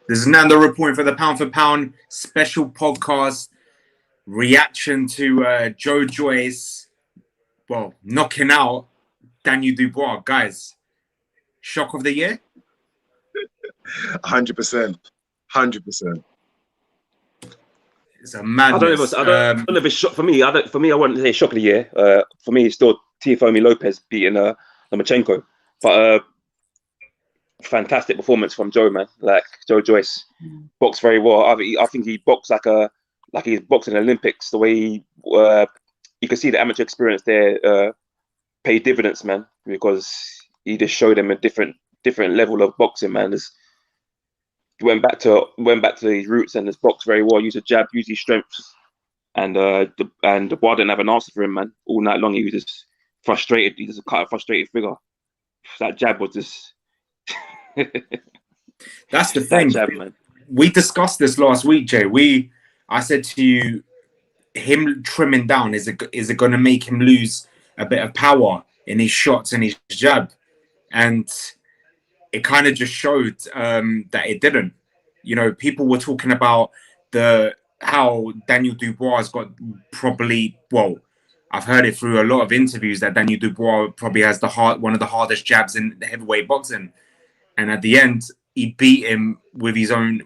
This is Nando reporting for the Pound for Pound special podcast reaction to Joe Joyce, knocking out Daniel Dubois. Guys, shock of the year? 100%. 100%. It's a madness. I don't know if it's shock for me. For me, I wouldn't say shock of the year. For me, it's still Tiafoe Lopez beating Lomachenko. But fantastic performance from Joe, man. Like Joe Joyce boxed very well. I think he boxed like he's boxing in the Olympics. The way you can see the amateur experience there paid dividends, man, because he just showed them a different level of boxing, man. He went back to his roots and has boxed very well. Used a jab, used his strengths, and Dubois didn't have an answer for him, man. All night long, he was just frustrated. He just cut a frustrated figure. That jab was just. That's the thing, jab, man. We discussed this last week, Jay. I said to you, him trimming down is it going to make him lose a bit of power in his shots and his jab, and it kind of just showed that it didn't. You know, people were talking about how Daniel Dubois got probably. Well, I've heard it through a lot of interviews that Daniel Dubois probably has one of the hardest jabs in the heavyweight boxing, and at the end he beat him with his own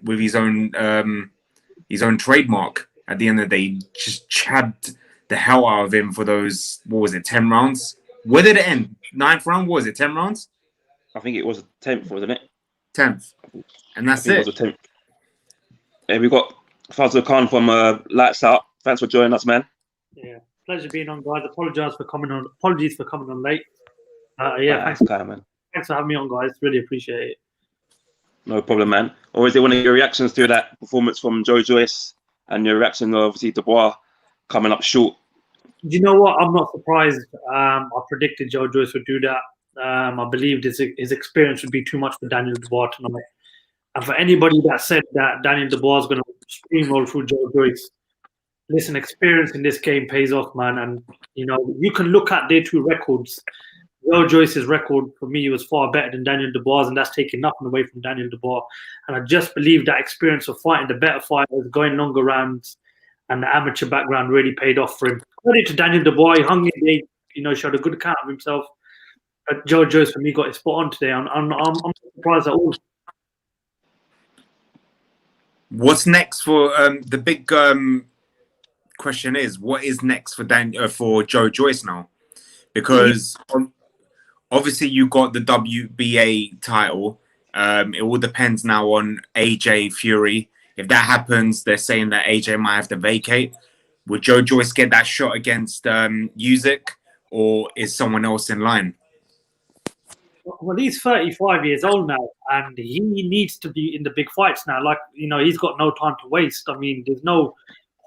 trademark. At the end of the day, he just jabbed the hell out of him for those. What was it? 10 rounds. Where did it end? 9th round. What was it? 10 rounds. I think it was 10th, wasn't it? 10th, and that's it. It was 10th. Yeah, we got Faisal Khan from Lights Out. Thanks for joining us, man. Yeah, pleasure being on, guys. Apologies for coming on late. Thanks for having me on, guys. Really appreciate it. No problem, man. Or is it one of your reactions to that performance from Joe Joyce and your reaction to obviously Dubois coming up short? Do you know what? I'm not surprised. I predicted Joe Joyce would do that. I believed his experience would be too much for Daniel Dubois tonight. And for anybody that said that Daniel Dubois is going to steamroll through Joe Joyce, listen, experience in this game pays off, man. And, you know, you can look at their two records. Joe Joyce's record, for me, was far better than Daniel Dubois, and that's taking nothing away from Daniel Dubois. And I just believe that experience of fighting the better fighters, going longer rounds, and the amateur background really paid off for him. Credit to Daniel Dubois. He hung in there, you know, showed a good account of himself. But Joe Joyce, for me, got his spot on today. I'm not surprised at all. What's next for the big question is, what is next for Joe Joyce now? Because obviously you got the WBA title. It all depends now on AJ Fury. If that happens, they're saying that AJ might have to vacate. Would Joe Joyce get that shot against Usyk, or is someone else in line? Well, he's 35 years old now, and he needs to be in the big fights now. Like, you know, he's got no time to waste. I mean, there's no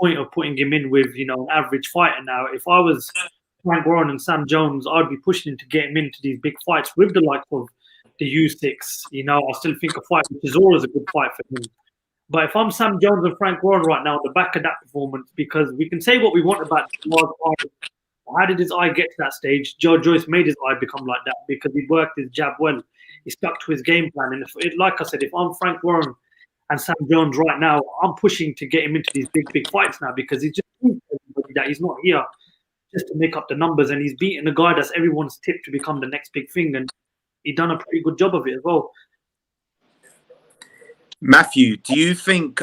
point of putting him in with, you know, an average fighter now. If I was Frank Warren and Sam Jones, I'd be pushing him to get him into these big fights with the likes of the Usyks. You know, I still think a fight which is always a good fight for him. But if I'm Sam Jones and Frank Warren right now, on the back of that performance, because we can say what we want about how did his eye get to that stage? Joe Joyce made his eye become like that because he worked his jab well. He stuck to his game plan. And like I said, if I'm Frank Warren and Sam Jones right now, I'm pushing to get him into these big fights now, because he's just proved to everybody that he's not here just to make up the numbers. And he's beaten a guy that's everyone's tipped to become the next big thing. And he done a pretty good job of it as well. Matthew, do you think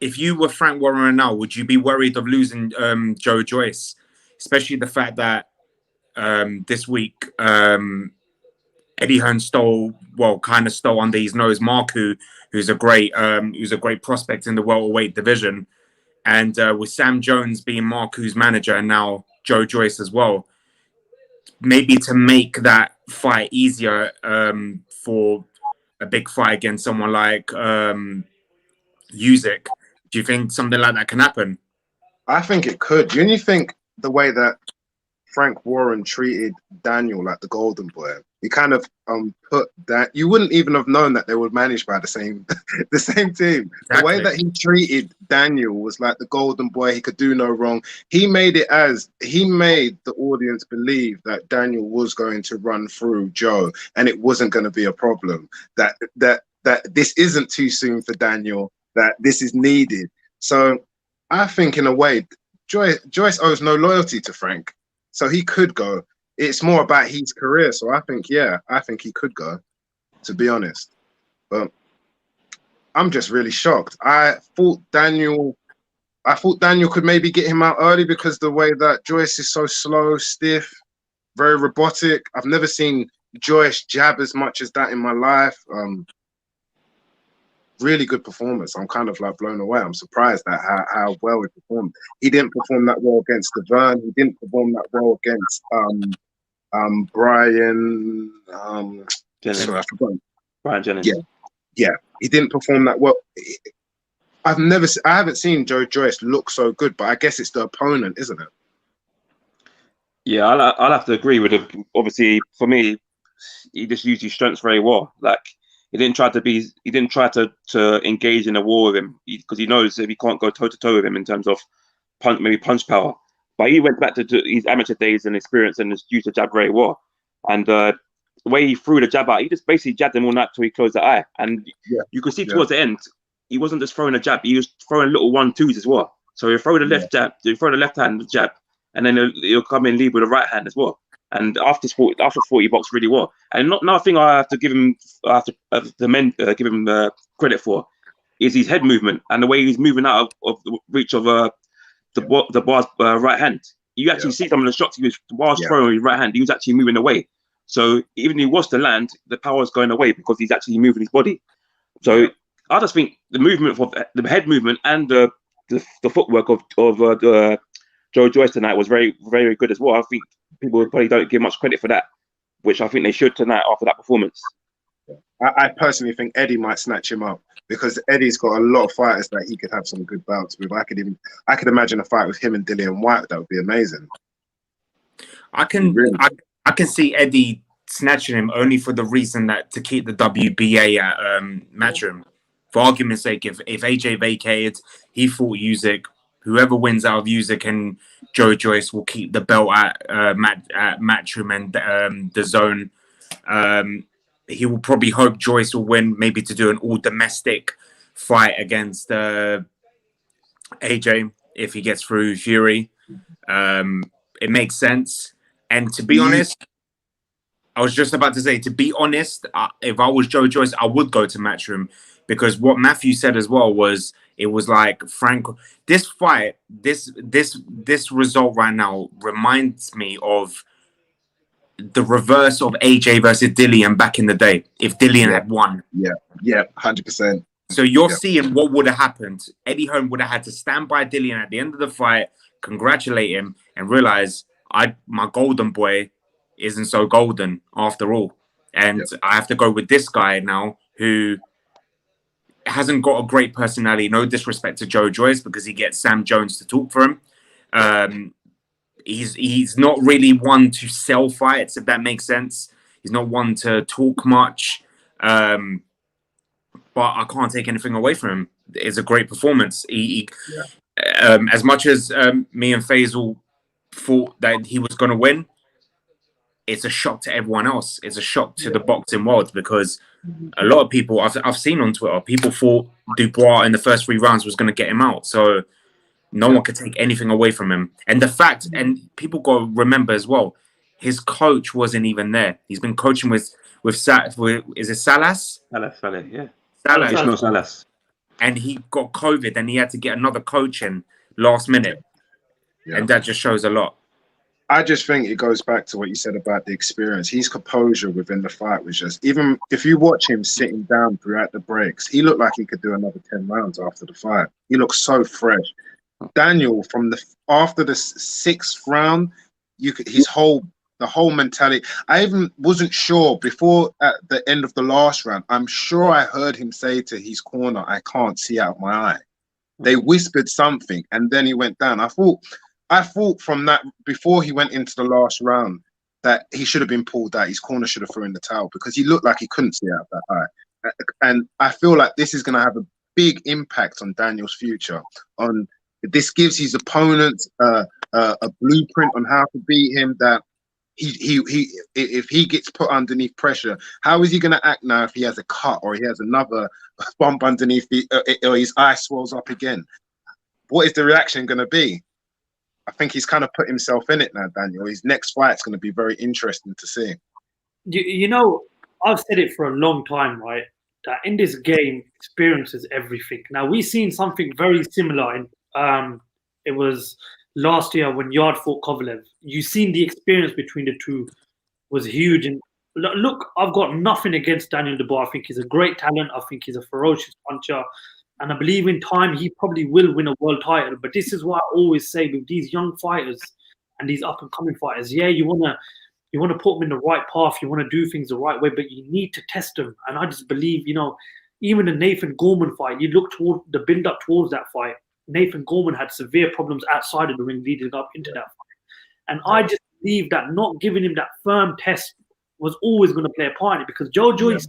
if you were Frank Warren now, would you be worried of losing Joe Joyce? Especially the fact that this week Eddie Hearn stole under his nose Marku, who's a great prospect in the welterweight division, and with Sam Jones being Marku's manager and now Joe Joyce as well, maybe to make that fight easier for a big fight against someone like Usyk. Do you think something like that can happen? I think it could. You only think the way that Frank Warren treated Daniel like the golden boy, he kind of put that, you wouldn't even have known that they were managed by the same the same team. Exactly. The way that he treated Daniel was like the golden boy. He could do no wrong. He made the audience believe that Daniel was going to run through Joe and it wasn't going to be a problem. That that this isn't too soon for Daniel, that this is needed. So I think in a way, Joyce owes no loyalty to Frank, so he could go. It's more about his career. So I think, yeah, I think he could go, to be honest. But I'm just really shocked. I thought Daniel could maybe get him out early because the way that Joyce is so slow, stiff, very robotic. I've never seen Joyce jab as much as that in my life. Really good performance. I'm kind of like blown away. I'm surprised at how well he performed. He didn't perform that well against Deverne. He didn't perform that well against Brian. Sorry, I forgot. Brian Jennings. Yeah. He didn't perform that well. I haven't seen Joe Joyce look so good, but I guess it's the opponent, isn't it? Yeah, I'll have to agree with him. Obviously, for me, he just used his strengths very well. Like he didn't try to engage in a war with him because he knows if he can't go toe to toe with him in terms of punch power. But he went back to his amateur days and experience and has used the jab very well. And the way he threw the jab out, he just basically jabbed him all night till he closed the eye. And you could see towards the end, he wasn't just throwing a jab; he was throwing little 1-2s as well. So he'll throw the left jab, he'll throw the left hand jab, and then he'll come in lead with the right hand as well. And after 40, he boxed really well. And another thing I have to give him, give him credit for, is his head movement and the way he's moving out of the reach of Dubois' right hand. You actually see some of the shots he was whilst throwing his right hand, he was actually moving away. So even if he was to land, the power is going away because he's actually moving his body. So I just think the movement, the head movement and the footwork of Joe Joyce tonight was very, very good as well. I think people probably don't give much credit for that, which I think they should tonight after that performance. I personally think Eddie might snatch him up because Eddie's got a lot of fighters that he could have some good bouts with. I could imagine a fight with him and Dillian White. That would be amazing. I can see Eddie snatching him only for the reason that to keep the WBA at Matchroom. For argument's sake, if AJ vacated, he fought Usyk. Whoever wins out of Usyk and Joe Joyce will keep the belt at Matchroom and the Zone. He will probably hope Joyce will win, maybe to do an all-domestic fight against AJ if he gets through Fury. It makes sense. And to be honest, I was just about to say, to be honest, if I was Joe Joyce, I would go to Matchroom because what Matthew said as well was, it was like Frank. This fight, this result right now reminds me of the reverse of AJ versus Dillian back in the day. If Dillian had won, 100%. So you're seeing what would have happened. Eddie Hearn would have had to stand by Dillian at the end of the fight, congratulate him, and realize my golden boy isn't so golden after all, and I have to go with this guy now who hasn't got a great personality. No disrespect to Joe Joyce because he gets Sam Jones to talk for him. He's not really one to sell fights, if that makes sense. He's not one to talk much. But I can't take anything away from him. It's a great performance. As much as me and Faisal thought that he was going to win, it's a shock to everyone else. It's a shock to the boxing world because a lot of people I've seen on Twitter, people thought Dubois in the first 3 rounds was going to get him out. So no one could take anything away from him. And the fact, and people got to remember as well, his coach wasn't even there. He's been coaching with is it Salas? Salas. And he got COVID and he had to get another coach in last minute. And that just shows a lot. I just think it goes back to what you said about the experience. His composure within the fight was just, even if you watch him sitting down throughout the breaks, he looked like he could do another 10 rounds after the fight. He looked so fresh. Daniel, after the 6th round, the whole mentality. I even wasn't sure before at the end of the last round. I'm sure I heard him say to his corner, "I can't see out of my eye." They whispered something, and then he went down. I thought from that, before he went into the last round, that he should have been pulled out. His corner should have thrown in the towel because he looked like he couldn't see out of that eye. And I feel like this is going to have a big impact on Daniel's future. This gives his opponents a blueprint on how to beat him, that if he gets put underneath pressure, how is he going to act now if he has a cut or he has another bump underneath or his eye swells up again? What is the reaction going to be? I think he's kind of put himself in it now, Daniel. His next fight's going to be very interesting to see. You know, I've said it for a long time, right? That in this game, experience is everything. Now, we've seen something very similar in it was last year when Yard fought Kovalev. You've seen the experience between the two was huge. And look, I've got nothing against Daniel Dubois. I think he's a great talent. I think he's a ferocious puncher. And I believe in time he probably will win a world title. But this is what I always say with these young fighters and these up-and-coming fighters. Yeah, you want to put them in the right path. You want to do things the right way, but you need to test them. And I just believe, you know, even the Nathan Gorman fight, you look toward the build-up towards that fight. Nathan Gorman had severe problems outside of the ring leading up into that fight. And I just believe that not giving him that firm test was always going to play a part in it, because Joe Joyce,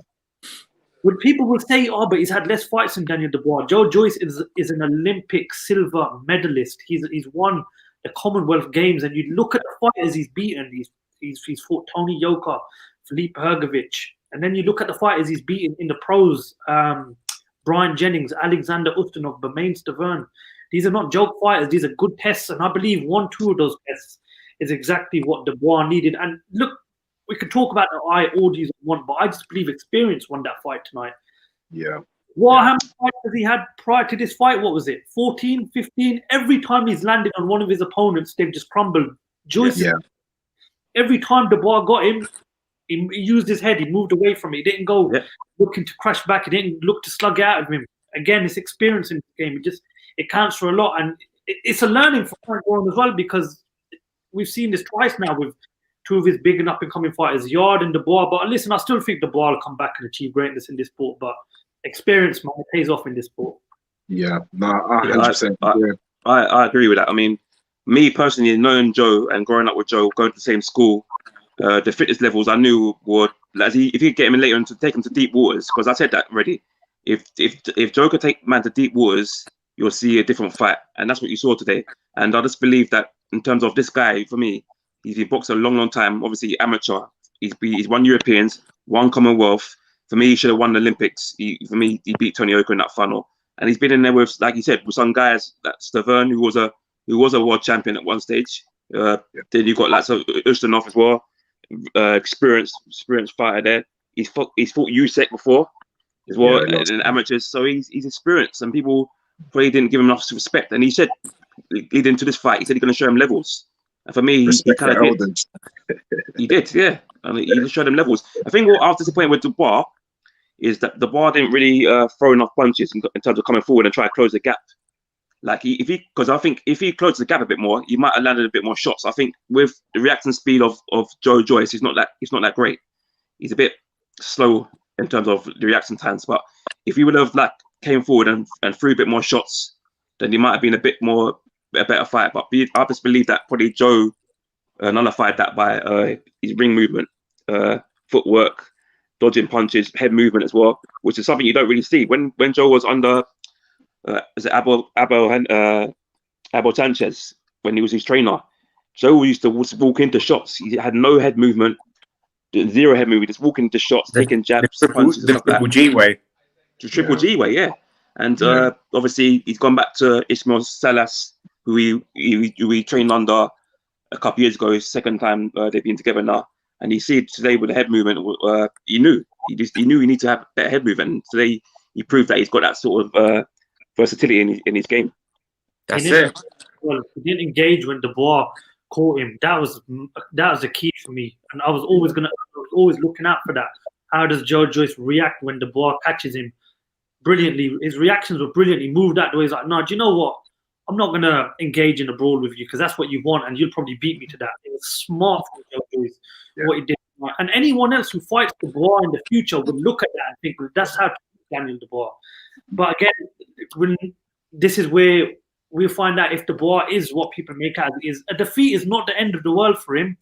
when people will say, oh, but he's had less fights than Daniel Dubois, Joe Joyce is an Olympic silver medalist. He's won the Commonwealth Games, and you look at the fighters he's beaten. He's fought Tony Yoka, Filip Hrgovic, and then you look at the fighters he's beaten in the pros, Brian Jennings, Alexander Ustinov, Bermain Stavern. These are not joke fighters. These are good tests, and I believe 1-2 of those tests is exactly what Dubois needed. And look, we could talk about the eye audience want, but I just believe experience won that fight tonight. Yeah. How many fights has he had prior to this fight? What was it? 14, 15? Every time he's landed on one of his opponents, they've just crumbled. Joyce, every time Dubois got him, he used his head. He moved away from it. He didn't go looking to crash back. He didn't look to slug out of him. Again, it's experience in the game. It counts for a lot. And it's a learning for Frank Warren as well, because we've seen this twice now with two of his big and up-and-coming fighters, Yard and Dubois. But listen, I still think Dubois will come back and achieve greatness in this sport. But experience, man, pays off in this sport. Yeah, no, 100%. I agree with that. I mean, me personally, knowing Joe and growing up with Joe, going to the same school, the fitness levels I knew would, like, if you get him in later and to take him to deep waters, because I said that already. If Joe could take man to deep waters, you'll see a different fight, and that's what you saw today. And I just believe that in terms of this guy, for me, he's been boxing a long time. Obviously, amateur. He's won Europeans, won Commonwealth. For me, he should have won the Olympics. For me, he beat Tony Oka in that funnel, and he's been in there with, like you said, with some guys. That Stavern, who was a world champion at one stage. Then you got like Ustinov as well, experienced fighter there. He's fought Usyk before as well in amateurs, so he's experienced, and people probably didn't give him enough respect. And he said, leading to this fight, he said he's going to show him levels. And for me, he kind of did. He did, yeah. And he just showed him levels. I think what I was disappointed with Dubois is that Dubois didn't really throw enough punches in terms of coming forward and try to close the gap. Like because I think if he closed the gap a bit more, he might have landed a bit more shots. I think with the reaction speed of Joe Joyce, he's not that great. He's a bit slow in terms of the reaction times. But if he would have came forward and threw a bit more shots, then he might have been a better fight. But I just believe that probably Joe nullified that by his ring movement, footwork, dodging punches, head movement as well, which is something you don't really see. When Joe was under Abel Sanchez, when he was his trainer, Joe used to walk into shots. He had no head movement, zero head movement, just walking into shots, taking jabs, punches, the Triple G way. The Triple G way, yeah. And obviously he's gone back to Ismail Salas, who he trained under a couple years ago. His second time they've been together now, and you see today with the head movement, he knew he needed to have better head movement. And today he proved that he's got that sort of versatility in his game. That's it. Well, he didn't engage when Dubois caught him. That was the key for me, and I was always looking out for that. How does Joe Joyce react when Dubois catches him? Brilliantly, his reactions were brilliant. He moved out the way. He's like, no, do you know what? I'm not going to engage in a brawl with you because that's what you want, and you'll probably beat me to that. It was smart from Joe Joyce, what he did. And anyone else who fights Dubois in the future would look at that and think, well, that's how to beat Daniel Dubois. But again, this is where we'll find out if Dubois is what people make out is. A defeat is not the end of the world for him.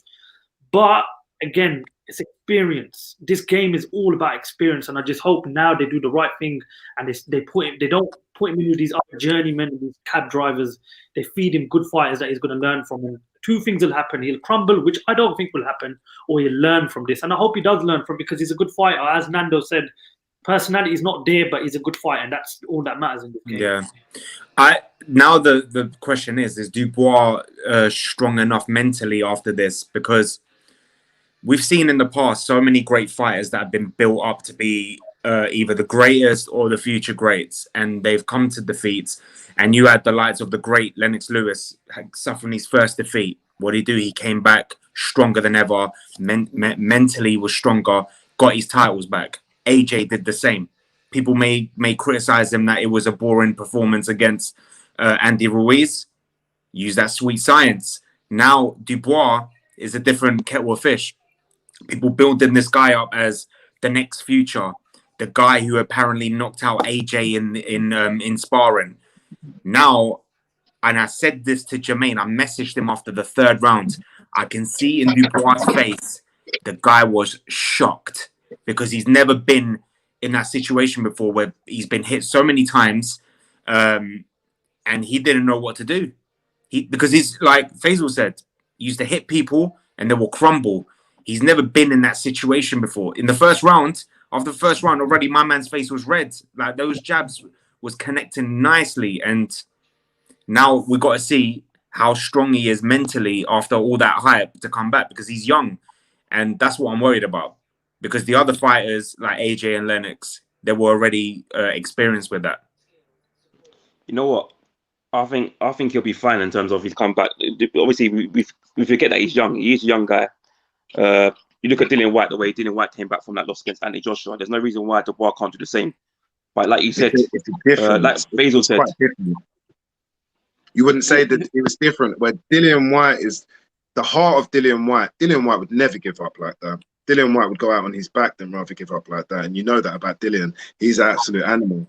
But again, it's experience. This game is all about experience, and I just hope now they do the right thing and they don't put him in with these other journeymen, these cab drivers. They feed him good fighters that he's going to learn from, and two things will happen. He'll crumble, which I don't think will happen, or he'll learn from this. And I hope he does learn from it, because he's a good fighter. As Nando said, personality is not there, but he's a good fighter, and that's all that matters in this game. Yeah. Now the question is Dubois strong enough mentally after this? Because we've seen in the past so many great fighters that have been built up to be either the greatest or the future greats, and they've come to defeats. And you had the likes of the great Lennox Lewis suffering his first defeat. What did he do? He came back stronger than ever, mentally was stronger, got his titles back. AJ did the same. People may criticize him that it was a boring performance against Andy Ruiz. Use that sweet science. Now Dubois is a different kettle of fish. People building this guy up as the next future, the guy who apparently knocked out AJ in sparring. Now, and I said this to Jermaine, I messaged him after the third round. I can see in Dubois' face, the guy was shocked, because he's never been in that situation before where he's been hit so many times, and he didn't know what to do. Because he's, like Faisal said, he used to hit people and they will crumble. He's never been in that situation before. In the first round, after the first round already, my man's face was red. Like, those jabs was connecting nicely, and now we got to see how strong he is mentally after all that hype to come back, because he's young, and that's what I'm worried about. Because the other fighters like AJ and Lennox, they were already experienced with that. You know what? I think he'll be fine in terms of his comeback. Obviously, we forget that he's young. He is a young guy. You look at Dillian White, the way Dillian White came back from that loss against Anthony Joshua. There's no reason why Dubois can't do the same. But like you said, like Faisal said, you wouldn't say that it was different. Where Dillian White is the heart of Dillian White. Dillian White would never give up like that. Dillian White would go out on his back than rather give up like that. And you know that about Dillian. He's an absolute animal.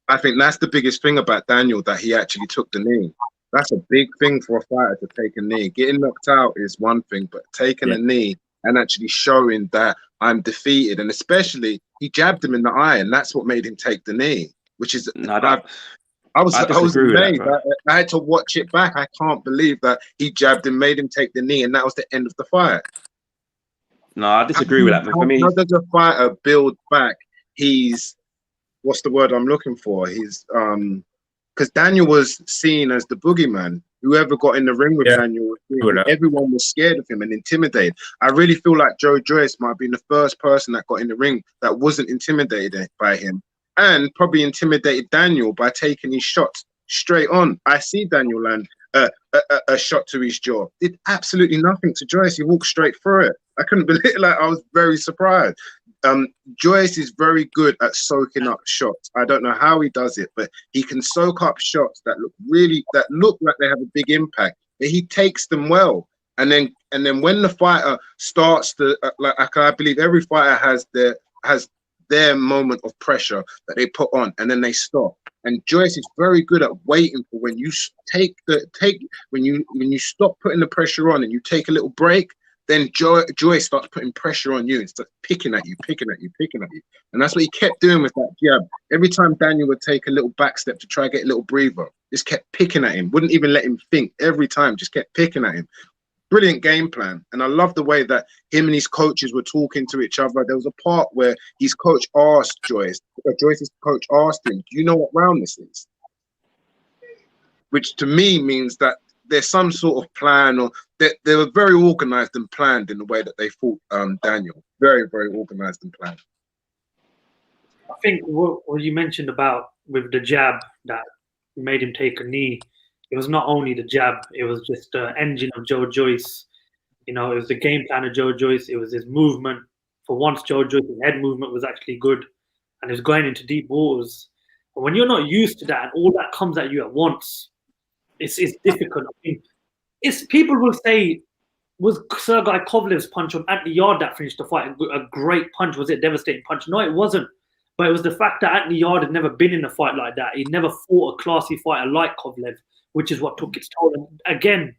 I think that's the biggest thing about Daniel, that he actually took the knee. That's a big thing for a fighter to take a knee. Getting knocked out is one thing, but taking a knee and actually showing that I'm defeated, and especially he jabbed him in the eye, and that's what made him take the knee. Which is, I was amazed. I had to watch it back. I can't believe that he jabbed him, made him take the knee, and that was the end of the fight. No, I disagree with that. For me, how does a fighter build back? What's the word I'm looking for? He's because Daniel was seen as the boogeyman. Whoever got in the ring with Daniel, everyone was scared of him and intimidated. I really feel like Joe Joyce might have been the first person that got in the ring that wasn't intimidated by him, and probably intimidated Daniel by taking his shots straight on. I see Daniel land a shot to his jaw. Did absolutely nothing to Joyce. He walked straight through it. I couldn't believe it. Like, I was very surprised. Joyce is very good at soaking up shots. I don't know how he does it, but he can soak up shots that look like they have a big impact. But he takes them well, and then when the fighter starts to I believe every fighter has their moment of pressure that they put on, and then they stop. And Joyce is very good at waiting for when you when you stop putting the pressure on and you take a little break. Then Joyce starts putting pressure on you and starts picking at you. And that's what he kept doing with that jab. Every time Daniel would take a little back step to try to get a little breather, just kept picking at him. Wouldn't even let him think. Every time, just kept picking at him. Brilliant game plan. And I love the way that him and his coaches were talking to each other. There was a part where his coach asked Joyce's coach asked him, do you know what round this is? Which to me means that there's some sort of plan, or they were very organized and planned in the way that they fought Daniel. Very, very organized and planned. I think what you mentioned about with the jab that made him take a knee, it was not only the jab, it was just the engine of Joe Joyce. You know, it was the game plan of Joe Joyce. It was his movement. For once, Joe Joyce's head movement was actually good, and it was going into deep waters. But when you're not used to that and all that comes at you at once, it's difficult. I mean, people will say, was Sergei Kovalev's punch on Anthony Yard that finished the fight a great punch? Was it a devastating punch? No, it wasn't. But it was the fact that Anthony Yard had never been in a fight like that. He'd never fought a classy fighter like Kovalev, which is what took its toll. And again,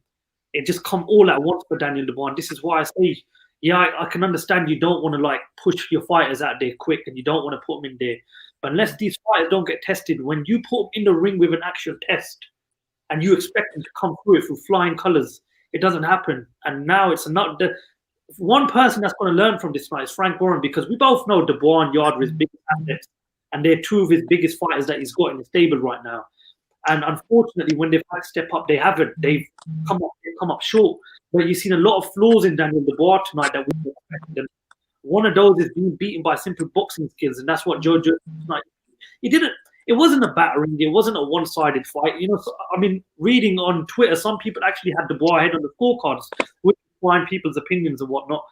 it just come all at once for Daniel Dubois. This is why I say, I can understand you don't want to push your fighters out there quick, and you don't want to put them in there. But unless these fighters don't get tested, when you put them in the ring with an actual test, and you expect them to come through it through flying colours, It doesn't happen. And now it's not the one person that's going to learn from this fight is Frank Warren, because we both know Dubois and Yard are his biggest assets, and they're two of his biggest fighters that he's got in the stable right now. And unfortunately, when they've had to step up, they haven't. They've come up short. But you've seen a lot of flaws in Daniel Dubois tonight that we expected. One of those is being beaten by simple boxing skills, and that's what Joe Joyce tonight. He didn't. It wasn't a battering. It wasn't a one-sided fight. You know, so, I mean, reading on Twitter, some people actually had Dubois ahead on the scorecards, which find people's opinions and whatnot.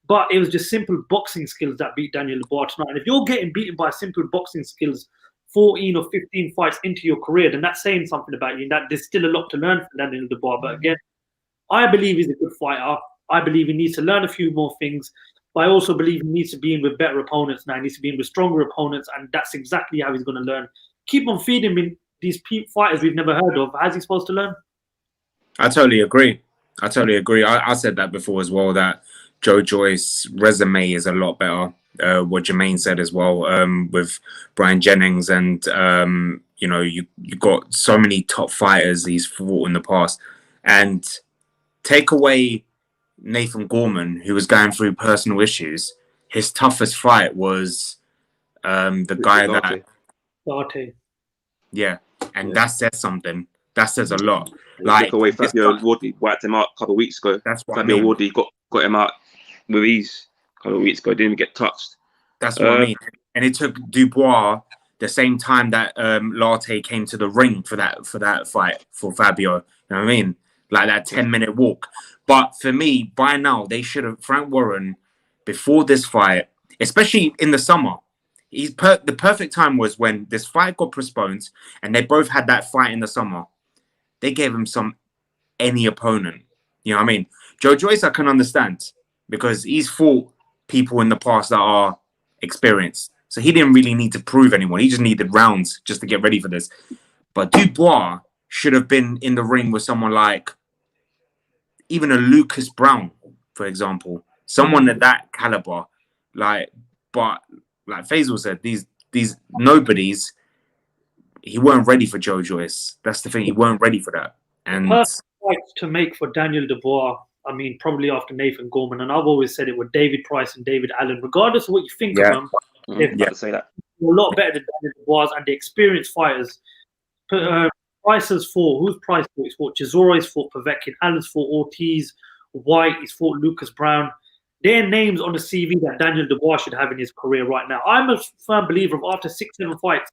But it was just simple boxing skills that beat Daniel Dubois tonight. And if you're getting beaten by simple boxing skills 14 or 15 fights into your career, then that's saying something about you. And that there's still a lot to learn from Daniel Dubois. But again, I believe he's a good fighter. I believe he needs to learn a few more things. But I also believe he needs to be in with better opponents now. He needs to be in with stronger opponents. And that's exactly how he's going to learn. Keep on feeding him these fighters we've never heard of. How's he supposed to learn? I totally agree. I said that before as well, that Joe Joyce's resume is a lot better. What Jermaine said as well, with Brian Jennings, and you know, you got so many top fighters he's fought in the past, and take away Nathan Gorman, who was going through personal issues. His toughest fight was the guy that Darte. Yeah, and that says something. That says a lot. Like, took away Fabio Wardy, wiped him out a couple of weeks ago. That's what Fabio I mean. Wardy got him out with ease a couple of weeks ago. Didn't even get touched. That's what I mean. And it took Dubois the same time that Latte came to the ring for that fight for Fabio. You know what I mean? Like that 10-minute walk. But for me, by now, they should have, Frank Warren, before this fight, especially in the summer, the perfect time was when this fight got postponed and they both had that fight in the summer. They gave him any opponent. You know what I mean? Joe Joyce, I can understand, because he's fought people in the past that are experienced. So he didn't really need to prove anyone. He just needed rounds just to get ready for this. But Dubois should have been in the ring with someone like even a Lucas Brown, for example. Someone at that caliber. But like Faisal said, these nobodies, he weren't ready for Joe Joyce. That's the thing. He weren't ready for that. And perfect fights to make for Daniel Dubois, I mean, probably after Nathan Gorman, and I've always said it with David Price and David Allen, regardless of what you think of them, to say that. a lot better than Daniel Dubois and the experienced fighters. Price has fought, who's Price fought? He's fought Chisora, he's fought Povetkin, Allen's fought Ortiz, White, he's fought Lucas Brown. They're names on the CV that Daniel Dubois should have in his career right now. I'm a firm believer of after 6-7 fights,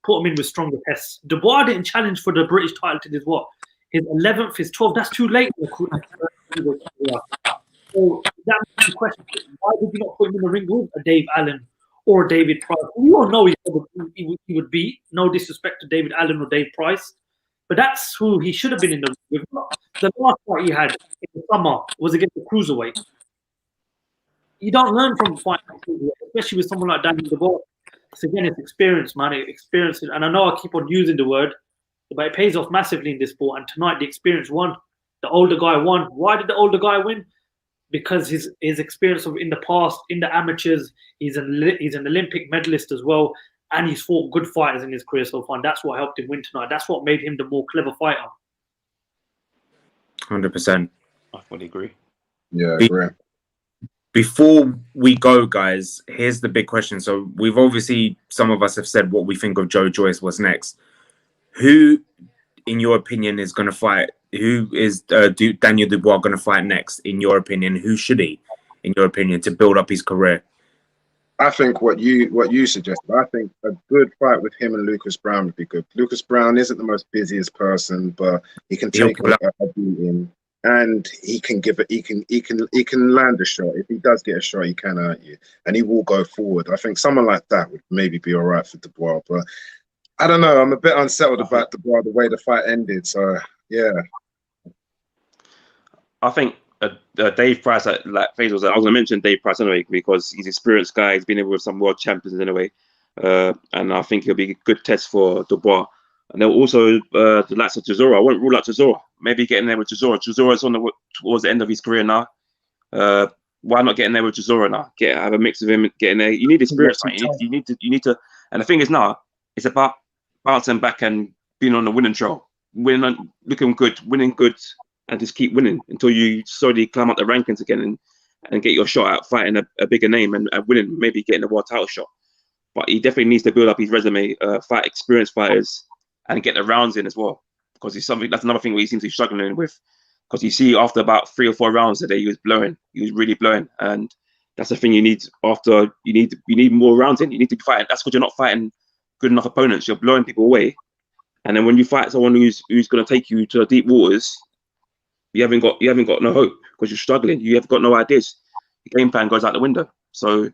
put him in with stronger tests. Dubois didn't challenge for the British title till his 11th, his 12th. That's too late. So that makes the question: why did you not put him in the ring with a Dave Allen or a David Price? We all know he would beat. No disrespect to David Allen or Dave Price, but that's who he should have been in the ring with. The last fight he had in the summer was against the cruiserweight. You don't learn from fighting, especially with someone like Daniel Dubois. So again, it's experience, man. Experience, and I know I keep on using the word, but it pays off massively in this sport. And tonight, the experience won. The older guy won. Why did the older guy win? Because his experience in the past, in the amateurs, he's an Olympic medalist as well, and he's fought good fighters in his career so far. And that's what helped him win tonight. That's what made him the more clever fighter. 100%. I fully agree. Yeah, I agree. Before we go, guys, here's the big question. So we've obviously, some of us have said what we think of Joe Joyce. What's next? Who, in your opinion, is going to fight? Who is Daniel Dubois going to fight next? In your opinion, who should he, in your opinion, to build up his career? I think what you suggested. I think a good fight with him and Lucas Brown would be good. Lucas Brown isn't the most busiest person, but he can take a beating. And he can give it. He can land a shot. If he does get a shot, he can hurt you, and he will go forward. I think someone like that would maybe be all right for Dubois, but I don't know. I'm a bit unsettled about Dubois, the way the fight ended. So yeah, I think Dave Price, like Faisal said, I was gonna mention Dave Price anyway because he's an experienced guy. He's been in with some world champions anyway, and I think he'll be a good test for Dubois. And then also the likes of Chisora. I won't rule out Chisora. Maybe getting there with Chisora. Chisora's towards the end of his career now. Why not getting there with Chisora now? Have a mix of him getting there. You need experience, right? You need to. And the thing is now, it's about bouncing back and being on the winning trail, looking good, winning good and just keep winning until you slowly climb up the rankings again and get your shot at fighting a bigger name and winning, maybe getting a world title shot. But he definitely needs to build up his resume, fight experienced fighters, and get the rounds in as well. Because that's another thing where he seems to be struggling with. Because you see, after about 3 or 4 rounds today, he was really blowing, and that's the thing you need. After you need more rounds in. You need to be fighting. That's because you're not fighting good enough opponents. You're blowing people away, and then when you fight someone who's going to take you to the deep waters, you haven't got no hope because you're struggling. You have got no ideas. Your game plan goes out the window. So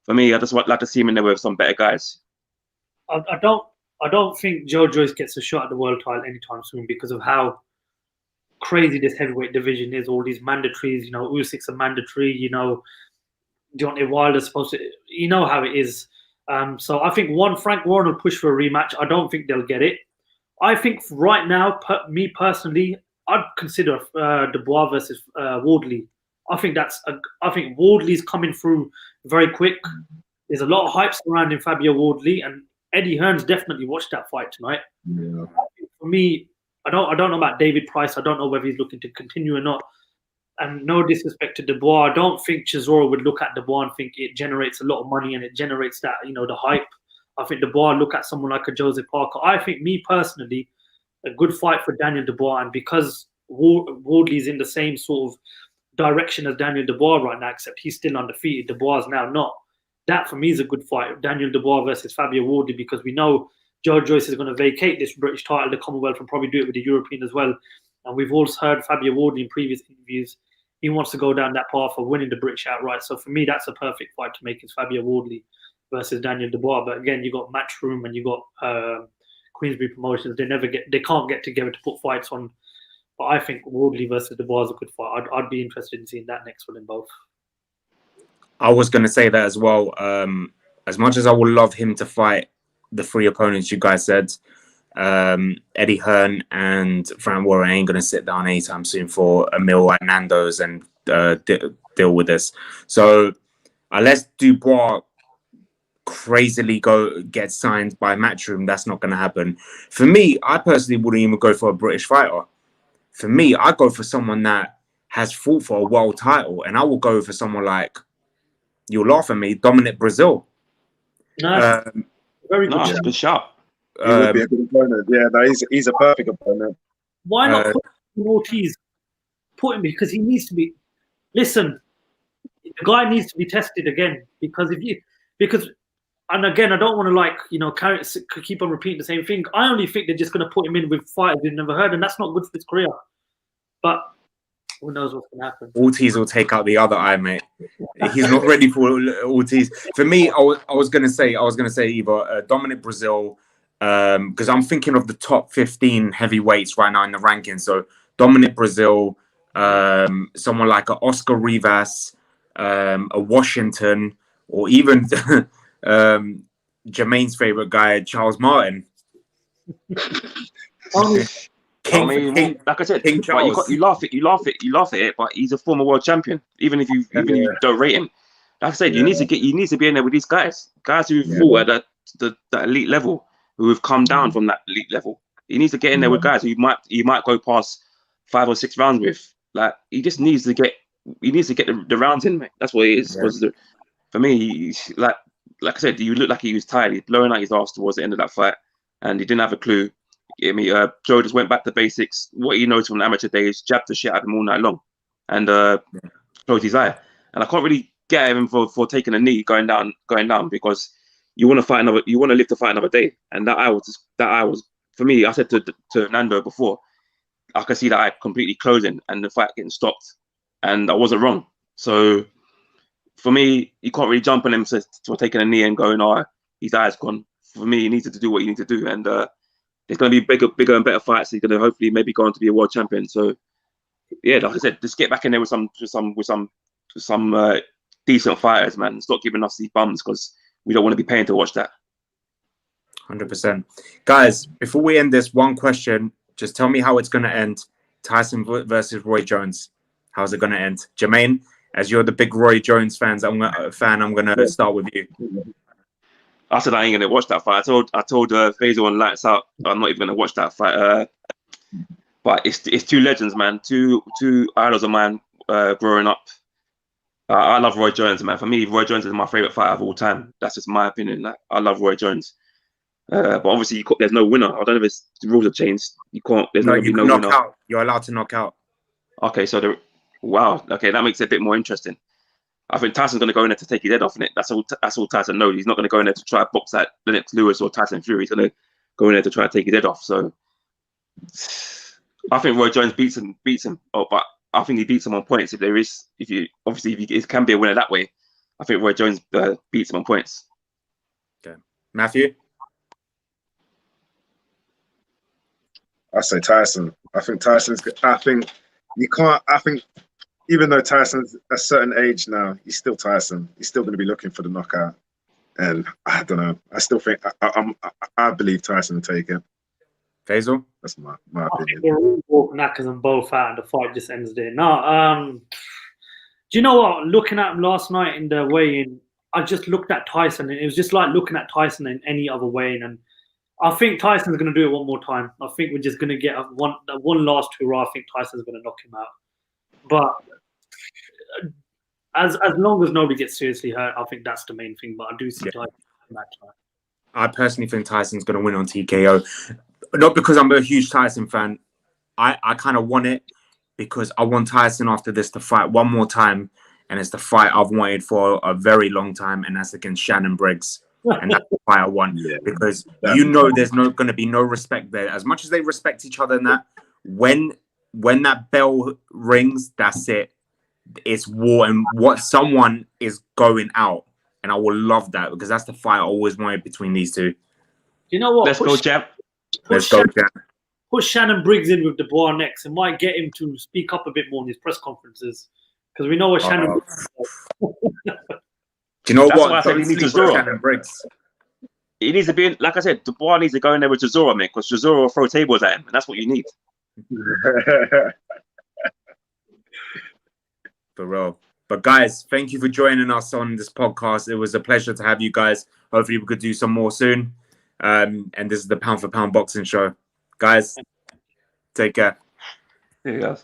for me, I just would like to see him in there with some better guys. I don't think Joe Joyce gets a shot at the world title anytime soon because of how crazy this heavyweight division is. All these mandatories, Usyk's a mandatory, Deontay Wilder's supposed to, how it is. So I think Frank Warren will push for a rematch. I don't think they'll get it. I think right now, me personally, I'd consider Dubois versus Wardley. I think Wardley's coming through very quick. There's a lot of hype surrounding Fabio Wardley, and Eddie Hearn's definitely watched that fight tonight. Yeah. For me, I don't know about David Price. I don't know whether he's looking to continue or not. And no disrespect to Dubois, I don't think Chisora would look at Dubois and think it generates a lot of money and it generates that, the hype. I think Dubois look at someone like a Joseph Parker. I think, me personally, a good fight for Daniel Dubois, and because Wardley's in the same sort of direction as Daniel Dubois right now, except he's still undefeated. Dubois is now not. That for me is a good fight. Daniel Dubois versus Fabio Wardley, because we know Joe Joyce is going to vacate this British title, the Commonwealth, and probably do it with the European as well. And we've also heard Fabio Wardley in previous interviews. He wants to go down that path of winning the British outright. So for me, that's a perfect fight to make, is Fabio Wardley versus Daniel Dubois. But again, you got Matchroom and you got Queensbury Promotions. They can't get together to put fights on. But I think Wardley versus Dubois is a good fight. I'd be interested in seeing that next one in both. I was going to say that as well. As much as I would love him to fight the 3 opponents you guys said, Eddie Hearn and Frank Warren ain't going to sit down anytime soon for a meal at Nando's and deal with this. So unless Dubois crazily get signed by Matchroom, that's not going to happen. For me, I personally wouldn't even go for a British fighter. For me, I go for someone that has fought for a world title, and I will go for someone like, you'll laugh at me, Dominic Brazil. Nice. Very good. Nice, good shot. He would be a good opponent. Yeah, no, he's a perfect opponent. Why not put him in Ortiz? Put him, because he needs to be. Listen, the guy needs to be tested again, because and again, I don't want to keep on repeating the same thing. I only think they're just going to put him in with fighters we've never heard, and that's not good for his career. But who knows what's going to happen? Ortiz will take out the other eye, mate. He's not ready for Ortiz. For me, I was going to say either Dominic Brazil, because I'm thinking of the top 15 heavyweights right now in the rankings. So Dominic Brazil, someone like a Oscar Rivas, a Washington, or even Jermaine's favorite guy, Charles Martin. King, like I said, King Charles. You laugh at it, but he's a former world champion. Even if you don't rate him, like I said, you need to be in there with these guys who fought at that elite level, who have come down from that elite level. He needs to get in there with guys who you might go past 5 or 6 rounds with. Like, he just needs to get the rounds in, mate. That's what it is. Yeah. For me, like I said, you look like he was tired. He's blowing out his arse towards the end of that fight, and he didn't have a clue. Joe just went back to basics. What he knows from the amateur days, jabbed the shit out of him all night long, and closed his eye. And I can't really get him for taking a knee going down, because you want to fight another. You want to live to fight another day. And that eye was for me. I said to Nando before, I could see that eye completely closing and the fight getting stopped, and I wasn't wrong. So for me, you can't really jump on him for taking a knee and going, "Oh, his eye's gone." For me, he needs to do what he needs to do, and there's going to be bigger and better fights. He's going to hopefully maybe go on to be a world champion. So yeah, like I said, just get back in there with some decent fighters, man. Stop giving us these bums, because we don't want to be paying to watch that. 100%. Guys, before we end this, one question. Just tell me how it's going to end. Tyson versus Roy Jones. How's it going to end? Jermaine, as you're the big Roy Jones fan, I'm going to start with you. I said I ain't going to watch that fight. I told Faisal on Lights Out I'm not even going to watch that fight. But it's two legends, man. Two idols of mine growing up. I love Roy Jones, man. For me, Roy Jones is my favorite fighter of all time. That's just my opinion. Like, I love Roy Jones. But obviously, there's no winner. I don't know if the rules have changed. You can't. There's No, no you can knock out. You're allowed to knock out. Okay, so wow. Okay, that makes it a bit more interesting. I think Tyson's going to go in there to take his head off, innit? That's all Tyson knows. He's not going to go in there to try to box at Lennox Lewis or Tyson Fury. He's going to go in there to try to take his head off. So I think Roy Jones beats him. Oh, but I think he beats him on points. If it can be a winner that way, I think Roy Jones beats him on points. Okay, Matthew. I say Tyson. I think Tyson's good. I think you can't. I think even though Tyson's a certain age now, he's still Tyson. He's still going to be looking for the knockout. And I don't know. I still think I believe Tyson will take it. Faisal? That's my opinion. They're all knackers and both out, and the fight just ends there. No, do you know what? Looking at him last night in the weigh-in, I just looked at Tyson, and it was just like looking at Tyson in any other weigh-in. And I think Tyson's going to do it one more time. I think we're just going to get one last hurrah. I think Tyson's going to knock him out. But as long as nobody gets seriously hurt, I think that's the main thing. But I do see Tyson that time. I personally think Tyson's going to win on TKO. Not because I'm a huge Tyson fan. I kind of want it because I want Tyson after this to fight one more time. And it's the fight I've wanted for a very long time. And that's against Shannon Briggs. And that's the fight I want. Because there's going to be no respect there. As much as they respect each other in that, when that bell rings, that's it. It's war, and someone is going out, and I will love that because that's the fight I always wanted between these two. You know what? Let's go, Jab. Let's go, Jab. Put Shannon Briggs in with Dubois next. It might get him to speak up a bit more in his press conferences because we know what Shannon Briggs is. Do you know That's what? why I said he needs to Shannon Briggs. He needs to be, like I said, Dubois needs to go in there with Chisora, man, because Chisora will throw tables at him, and that's what you need. For real. But guys, thank you for joining us on this podcast. It was a pleasure to have you guys. Hopefully we could do some more soon. And this is the Pound for Pound Boxing Show. Guys, take care. There you go.